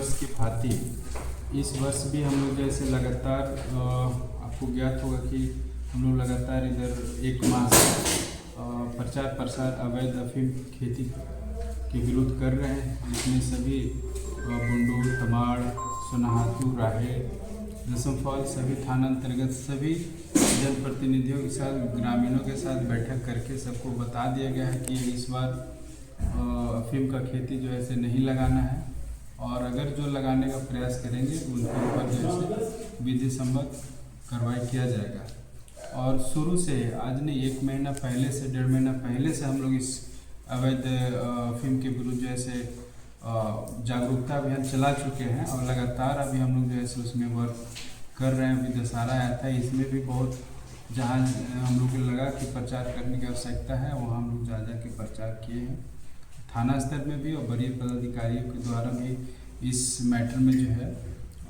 वर्ष की भांति इस वर्ष भी हम लोग जैसे लगातार आपको ज्ञात होगा कि हम लोग लगातार इधर एक माह से प्रचार प्रसार अवैध अफीम खेती के विरोध कर रहे हैं, जिसमें सभी बुंडू, तमाड़, सोनाहातू, राहे, दसमफॉल सभी थाना अंतर्गत सभी जनप्रतिनिधियों के साथ, ग्रामीणों के साथ बैठक करके सबको बता दिया गया है कि इस बार अफीम का खेती जो है नहीं लगाना है, और अगर जो लगाने का प्रयास करेंगे उनके ऊपर जो है विधि सम्मत कार्रवाई किया जाएगा। और शुरू से आज नहीं, 1 महीना पहले से 1.5 महीना पहले से हम लोग इस अवैध अफीम के विरुद्ध जैसे जागरूकता अभियान चला चुके हैं, और लगातार अभी हम लोग जैसे उसमें वर्क कर रहे हैं। अभी दशहरा आया था, इसमें भी बहुत जहाँ हम लोग को लगा कि प्रचार करने की आवश्यकता है वहाँ हम लोग जा के प्रचार किए हैं, थाना स्तर में भी और वरीय पदाधिकारियों के द्वारा भी इस मैटर में जो है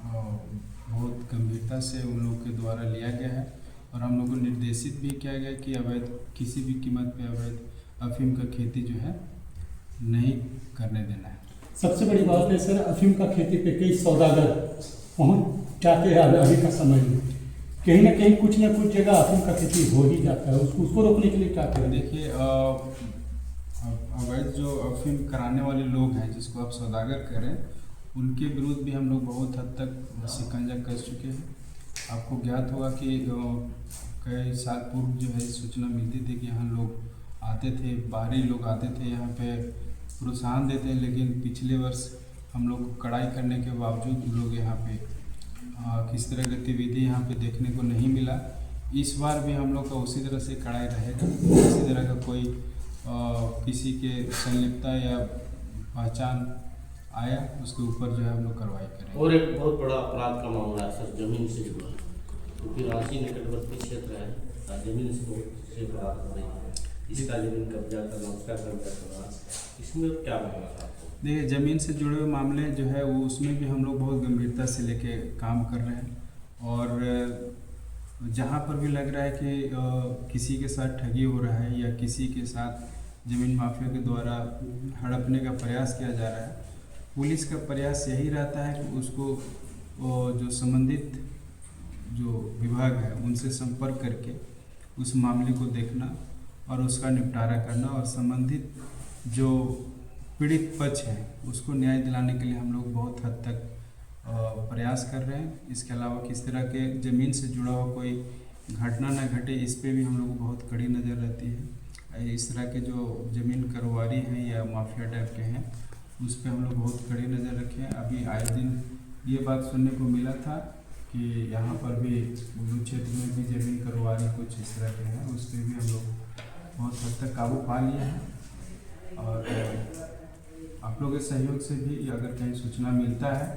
बहुत गंभीरता से उन लोगों के द्वारा लिया गया है, और हम लोग को निर्देशित भी किया गया कि अवैध किसी भी कीमत पे अवैध अफीम का खेती जो है नहीं करने देना है। सबसे बड़ी बात है सर, अफीम का खेती पे कई सौदागर पहुँच जाते हैं अभी का समय में, कहीं ना कुछ जगह अफीम का खेती हो ही जाता है, उसको रोकने के लिए क्या करें? देखिए, अवैध जो अफीम कराने वाले लोग हैं जिसको आप सौदागर करें, उनके विरुद्ध भी हम लोग बहुत हद तक शिकंजा कस चुके हैं। आपको ज्ञात होगा कि कई साल पूर्व जो है सूचना मिलती थी कि यहाँ लोग आते थे, बाहरी लोग आते थे, यहाँ पे प्रोत्साहन देते हैं, लेकिन पिछले वर्ष हम लोग कड़ाई करने के बावजूद लोग यहाँ पे किस तरह गतिविधि यहाँ पे देखने को नहीं मिला। इस बार भी हम लोग का उसी तरह से कड़ाई रहेगा, किसी तरह का कोई किसी के संलिप्तता या पहचान आया उसके ऊपर जो है हम लोग कार्रवाई करेंगे। और एक बहुत बड़ा अपराध का मामला है सर, जमीन से जुड़ा, क्योंकि रांची निकटवर्ती क्षेत्र है, जमीन से बहुत से अपराध हो रही है, इसका जमीन कब्जा करना, उसका कब्जा करना, इसमें क्या मामला है आपको? देखिए, ज़मीन से जुड़े हुए मामले जो है वो उसमें भी हम लोग बहुत गंभीरता से लेके काम कर रहे हैं, और जहाँ पर भी लग रहा है कि किसी के साथ ठगी हो रहा है या किसी के साथ ज़मीन माफिया के द्वारा हड़पने का प्रयास किया जा रहा है, पुलिस का प्रयास यही रहता है कि उसको जो संबंधित जो विभाग है उनसे संपर्क करके उस मामले को देखना और उसका निपटारा करना, और संबंधित जो पीड़ित पक्ष है उसको न्याय दिलाने के लिए हम लोग बहुत हद तक प्रयास कर रहे हैं। इसके अलावा किस तरह के ज़मीन से जुड़ा हुआ कोई घटना न घटे, इस पे भी हम लोग को बहुत कड़ी नज़र रहती है। इस तरह के जो ज़मीन कारोबारी हैं या माफिया टाइप के हैं उस पर हम लोग बहुत कड़ी नज़र रखें। अभी आए दिन ये बात सुनने को मिला था कि यहाँ पर भी बुंडू क्षेत्र में भी ज़मीन कारोबारी कुछ इस तरह के हैं, उस पर भी हम लोग बहुत हद तक काबू पा लिए हैं। और आप लोगों के सहयोग से भी अगर कहीं सूचना मिलता है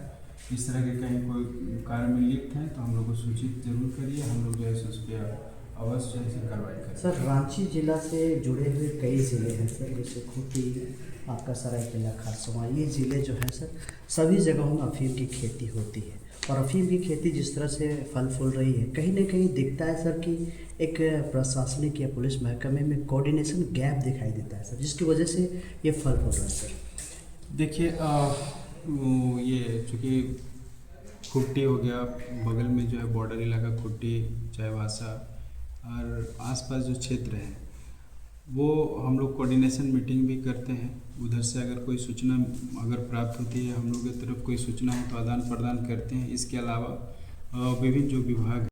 इस तरह के कहीं कोई कार्य में लिप्त हैं तो हम लोग को सूचित जरूर करिए, हम लोग जो है उस पर अवश्य ऐसी कार्रवाई करें। सर, रांची जिला से जुड़े हुए कई ज़िले हैं सर, जैसे खूंटी, आपका सरायकेला, खारसवां, ये ज़िले जो हैं सर सभी जगहों में अफीम की खेती होती है, और अफीम की खेती जिस तरह से फल फूल रही है, कहीं ना कहीं दिखता है सर कि एक प्रशासनिक या पुलिस महकमे में कोऑर्डिनेशन गैप दिखाई देता है सर, जिसकी वजह से ये फल फूल रहा है सर। देखिए, ये चूँकि खूंटी हो गया, बगल में जो है बॉर्डर इलाका खूंटी, चाईबासा और आसपास जो क्षेत्र है वो हम लोग कोऑर्डिनेशन मीटिंग भी करते हैं। उधर से अगर कोई सूचना अगर प्राप्त होती है, हम लोग की तरफ कोई सूचना हो तो आदान प्रदान करते हैं। इसके अलावा विभिन्न जो विभाग